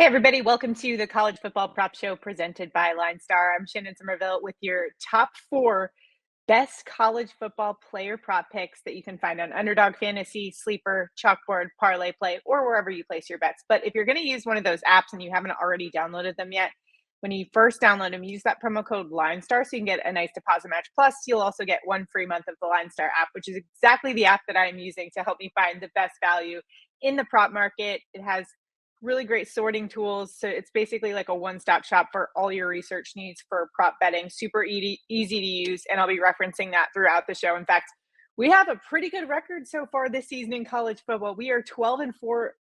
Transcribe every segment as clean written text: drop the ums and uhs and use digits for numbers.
Hey everybody, welcome to the College Football Prop Show presented by LineStar. I'm Shannon Sommerville with your top 4 best college football player prop picks that you can find on Underdog Fantasy, Sleeper, Chalkboard, Parlay Play, or wherever you place your bets. But if you're going to use one of those apps and you haven't already downloaded them yet, when you first download them, use that promo code LineStar so you can get a nice deposit match. Plus, you'll also get 1 free month of the LineStar app, which is exactly the app that I'm using to help me find the best value in the prop market. It has really great sorting tools. So it's basically like a one-stop shop for all your research needs for prop betting. Super easy to use, and I'll be referencing that throughout the show. In fact, we have a pretty good record so far this season in college football. We are 12-4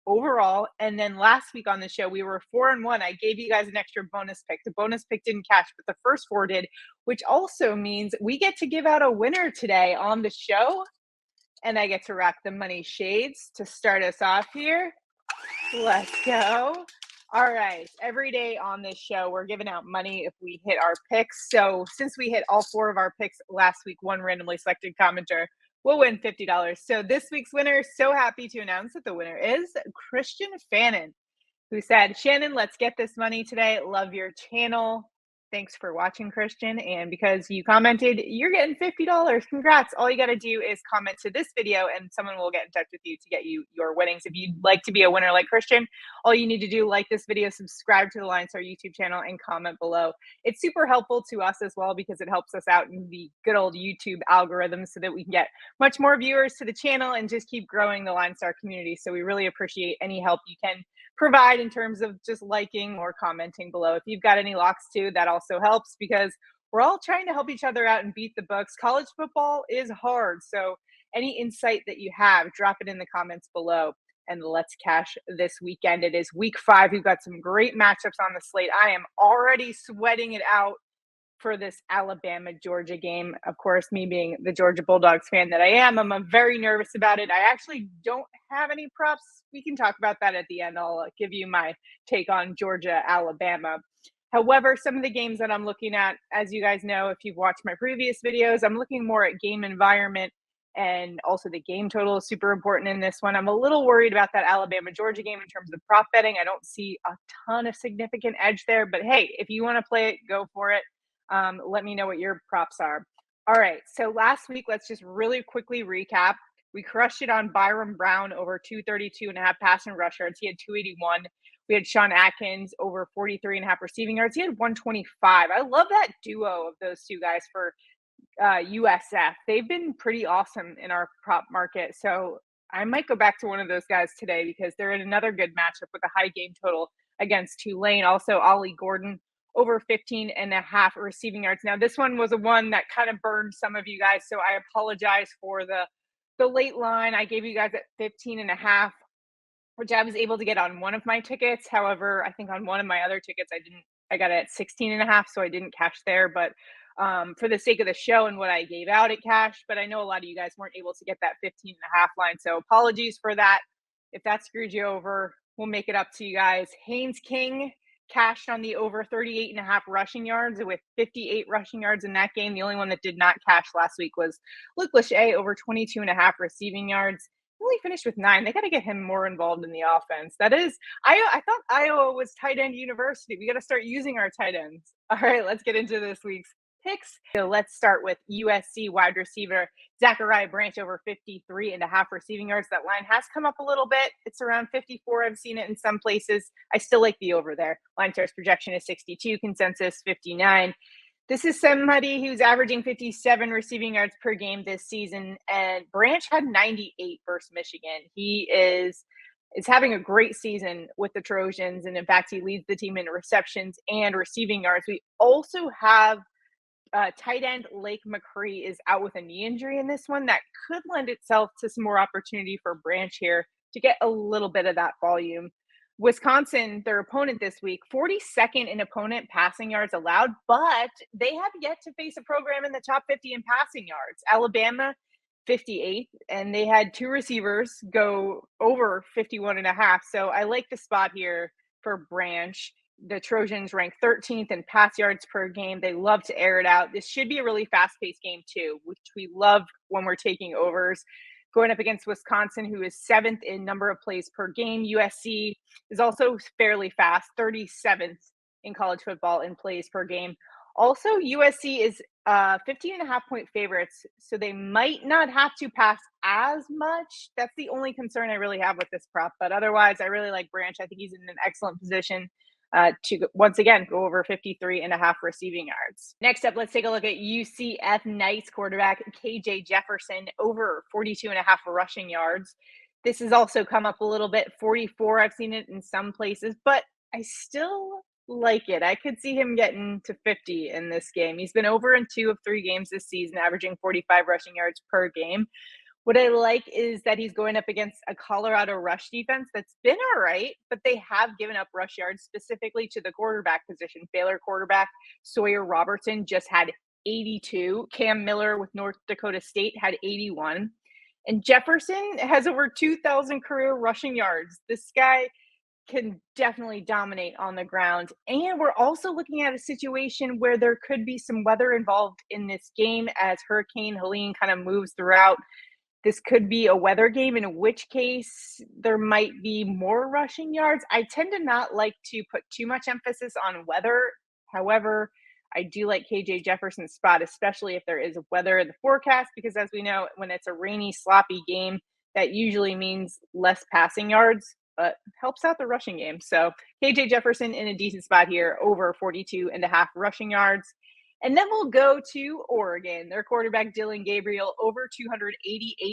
overall, and then last week on the show we were 4-1. I gave you guys an extra bonus pick. The bonus pick didn't cash, but the first 4 did, which also means we get to give out a winner today on the show, and I get to rock the money shades to start us off here. Let's go. All right. Every day on this show, we're giving out money if we hit our picks. So since we hit all 4 of our picks last week, one randomly selected commenter will win $50. So this week's winner, so happy to announce that the winner is Christian Fannin, who said, Shannon, let's get this money today. Love your channel. Thanks for watching, Christian. And because you commented, you're getting $50. Congrats. All you got to do is comment to this video and someone will get in touch with you to get you your winnings. If you'd like to be a winner like Christian, all you need to do, like this video, subscribe to the LineStar YouTube channel, and comment below. It's super helpful to us as well because it helps us out in the good old YouTube algorithm so that we can get much more viewers to the channel and just keep growing the LineStar community. So we really appreciate any help you can provide in terms of just liking or commenting below. If you've got any locks too, that also helps because we're all trying to help each other out and beat the books. College football is hard. So any insight that you have, drop it in the comments below. And let's cash this weekend. It is week 5. We've got some great matchups on the slate. I am already sweating it out for this Alabama-Georgia game. Of course, me being the Georgia Bulldogs fan that I am, I'm very nervous about it. I actually don't have any props. We can talk about that at the end. I'll give you my take on Georgia-Alabama. However, some of the games that I'm looking at, as you guys know, if you've watched my previous videos, I'm looking more at game environment, and also the game total is super important in this one. I'm a little worried about that Alabama-Georgia game in terms of prop betting. I don't see a ton of significant edge there, but hey, if you want to play it, go for it. Let me know what your props are. All right, so last week, let's just really quickly recap. We crushed it on Byron Brown over 232.5 passing rush yards. He had 281. We had Sean Atkins over 43.5 receiving yards. He had 125. I love that duo of those two guys for USF. They've been pretty awesome in our prop market. So I might go back to one of those guys today because they're in another good matchup with a high game total against Tulane. Also, Ollie Gordon over 15.5 receiving yards. Now, this one was a one that kind of burned some of you guys, so I apologize for the late line. I gave you guys at 15.5, which I was able to get on one of my tickets. However, I think on one of my other tickets, I got it at 16.5, so I didn't cash there. But for the sake of the show and what I gave out, it cashed. But I know a lot of you guys weren't able to get that 15.5 line, so apologies for that. If that screwed you over, we'll make it up to you guys. Haynes King cashed on the over 38.5 rushing yards with 58 rushing yards in that game. The only one that did not cash last week was Luke Lachey over 22.5 receiving yards. He only finished with 9. They got to get him more involved in the offense. That is, I thought Iowa was tight end university. We got to start using our tight ends. All right, let's get into this week's picks. So let's start with USC wide receiver Zachariah Branch over 53.5 receiving yards. That line has come up a little bit. It's around 54. I've seen it in some places. I still like the over there. LineStar's projection is 62, consensus 59. This is somebody who's averaging 57 receiving yards per game this season, and Branch had 98 versus Michigan. He is having a great season with the Trojans, and in fact, he leads the team in receptions and receiving yards. We also have tight end Lake McCree is out with a knee injury in this one. That could lend itself to some more opportunity for Branch here to get a little bit of that volume. Wisconsin, their opponent this week, 42nd in opponent passing yards allowed, but they have yet to face a program in the top 50 in passing yards. Alabama, 58th, and they had 2 receivers go over 51.5. So I like the spot here for Branch. The Trojans rank 13th in pass yards per game. They love to air it out. This should be a really fast-paced game too, which we love when we're taking overs. going up against Wisconsin, who is 7th in number of plays per game. USC is also fairly fast, 37th in college football in plays per game. Also, USC is 15.5-point favorites, so they might not have to pass as much. That's the only concern I really have with this prop. But otherwise, I really like Branch. I think he's in an excellent position to once again go over 53.5 receiving yards. Next up, let's take a look at UCF Knights quarterback KJ Jefferson over 42.5 rushing yards. This has also come up a little bit, 44. I've seen it in some places, but I still like it. I could see him getting to 50 in this game. He's been over in 2 of 3 games this season, averaging 45 rushing yards per game. What I like is that he's going up against a Colorado rush defense that's been all right, but they have given up rush yards specifically to the quarterback position. Baylor quarterback Sawyer Robertson just had 82. Cam Miller with North Dakota State had 81. And Jefferson has over 2,000 career rushing yards. This guy can definitely dominate on the ground. And we're also looking at a situation where there could be some weather involved in this game as Hurricane Helene kind of moves throughout. This could be a weather game, in which case there might be more rushing yards. I tend to not like to put too much emphasis on weather. However, I do like KJ Jefferson's spot, especially if there is weather in the forecast, because as we know, when it's a rainy, sloppy game, that usually means less passing yards, but helps out the rushing game. So KJ Jefferson in a decent spot here, over 42.5 rushing yards. And then we'll go to Oregon. Their quarterback, Dillon Gabriel, over 288.5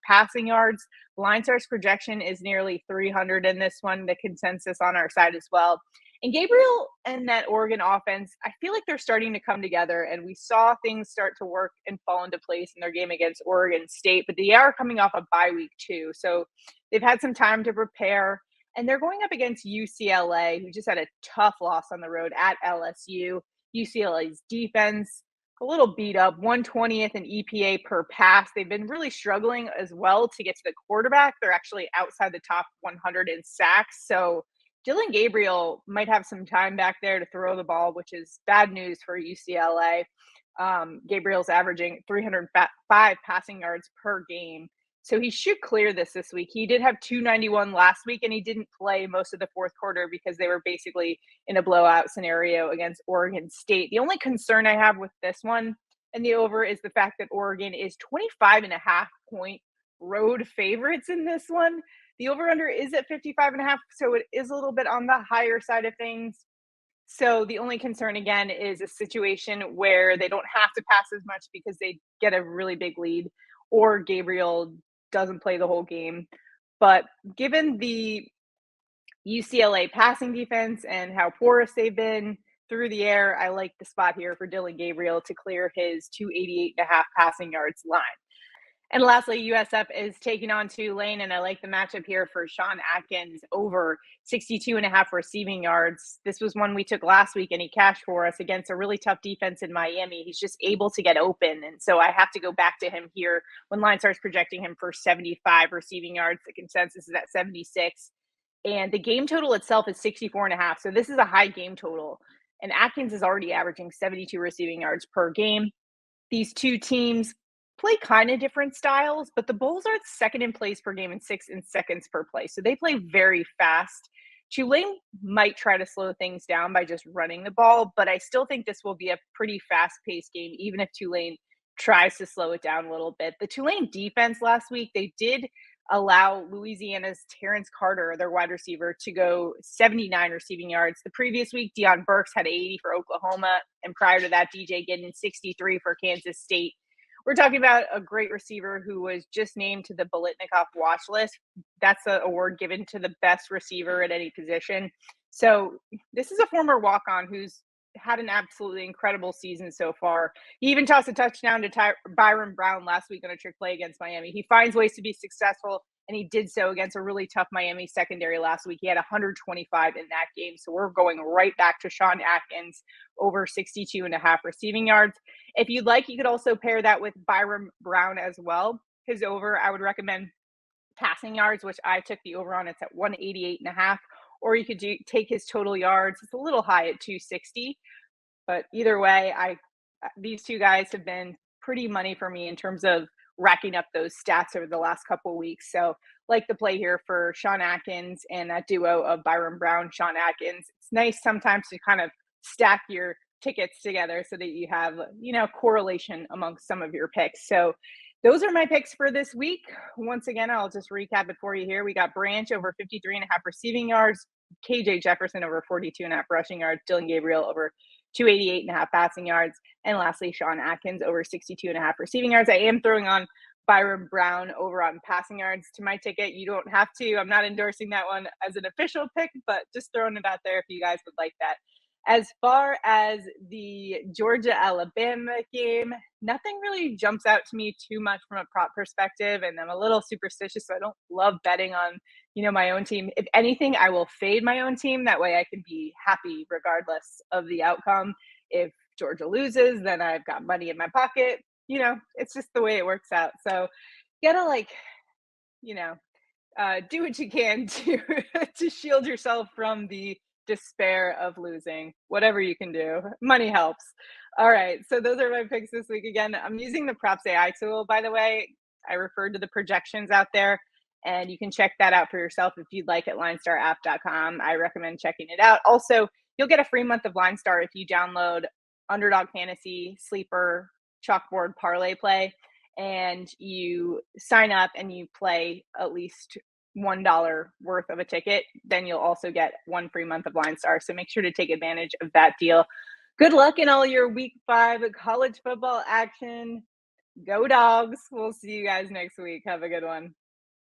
passing yards. LineStar's projection is nearly 300 in this one, the consensus on our side as well. And Gabriel and that Oregon offense, I feel like they're starting to come together, and we saw things start to work and fall into place in their game against Oregon State, but they are coming off a bye week too. So they've had some time to prepare, and they're going up against UCLA, who just had a tough loss on the road at LSU. UCLA's defense, a little beat up, 120th in EPA per pass. They've been really struggling as well to get to the quarterback. They're actually outside the top 100 in sacks. So Dillon Gabriel might have some time back there to throw the ball, which is bad news for UCLA. Gabriel's averaging 305 passing yards per game. So he should clear this week. He did have 291 last week, and he didn't play most of the fourth quarter because they were basically in a blowout scenario against Oregon State. The only concern I have with this one and the over is the fact that Oregon is 25.5-point road favorites in this one. The over-under is at 55.5, so it is a little bit on the higher side of things. So the only concern, again, is a situation where they don't have to pass as much because they get a really big lead, or Gabriel doesn't play the whole game. But given the UCLA passing defense and how porous they've been through the air, I like the spot here for Dillon Gabriel to clear his 288.5 passing yards line. And lastly, USF is taking on Tulane, and I like the matchup here for Sean Atkins over 62.5 receiving yards. This was one we took last week, and he cashed for us against a really tough defense in Miami. He's just able to get open, and so I have to go back to him here when LineStar's projecting him for 75 receiving yards. The consensus is at 76, and the game total itself is 64.5, so this is a high game total, and Atkins is already averaging 72 receiving yards per game. These two teams play kind of different styles, but the Bulls are second in plays per game and 6th in seconds per play. So they play very fast. Tulane might try to slow things down by just running the ball, but I still think this will be a pretty fast-paced game, even if Tulane tries to slow it down a little bit. The Tulane defense last week, they did allow Louisiana's Terrence Carter, their wide receiver, to go 79 receiving yards. The previous week, Deion Burks had 80 for Oklahoma, and prior to that, DJ getting 63 for Kansas State. We're talking about a great receiver who was just named to the Biletnikoff watch list. That's an award given to the best receiver at any position. So this is a former walk-on who's had an absolutely incredible season so far. He even tossed a touchdown to Byron Brown last week on a trick play against Miami. He finds ways to be successful, and he did so against a really tough Miami secondary last week. He had 125 in that game. So we're going right back to Sean Atkins, over 62.5 receiving yards. If you'd like, you could also pair that with Byron Brown as well. His over, I would recommend passing yards, which I took the over on. It's at 188.5. Or you could take his total yards. It's a little high at 260. But either way, these two guys have been pretty money for me in terms of racking up those stats over the last couple of weeks. So like the play here for Sean Atkins and that duo of Byron Brown, Sean Atkins. It's nice sometimes to kind of stack your tickets together so that you have, correlation amongst some of your picks. So those are my picks for this week. Once again, I'll just recap it for you here. We got Branch over 53.5 receiving yards, KJ Jefferson over 42.5 rushing yards, Dillon Gabriel over 288.5 passing yards, and lastly, Sean Atkins over 62.5 receiving yards. I am throwing on Byron Brown over on passing yards to my ticket. You don't have to. I'm not endorsing that one as an official pick, but just throwing it out there if you guys would like that. As far as the Georgia-Alabama game, nothing really jumps out to me too much from a prop perspective, and I'm a little superstitious, so I don't love betting on, my own team. If anything, I will fade my own team. That way I can be happy regardless of the outcome. If Georgia loses, then I've got money in my pocket. It's just the way it works out. So you gotta do what you can to shield yourself from the despair of losing. Whatever you can do, money helps. All right, so those are my picks this week. Again, I'm using the Props AI tool, by the way. I referred to the projections out there, and you can check that out for yourself if you'd like at linestarapp.com. I recommend checking it out. Also, you'll get a free month of LineStar if you download Underdog Fantasy Sleeper Chalkboard Parlay Play, and you sign up and you play at least $1 worth of a ticket. Then you'll also get one free month of LineStar. So make sure to take advantage of that deal. Good luck in all your week 5 college football action. Go Dogs. We'll see you guys next week. Have a good one.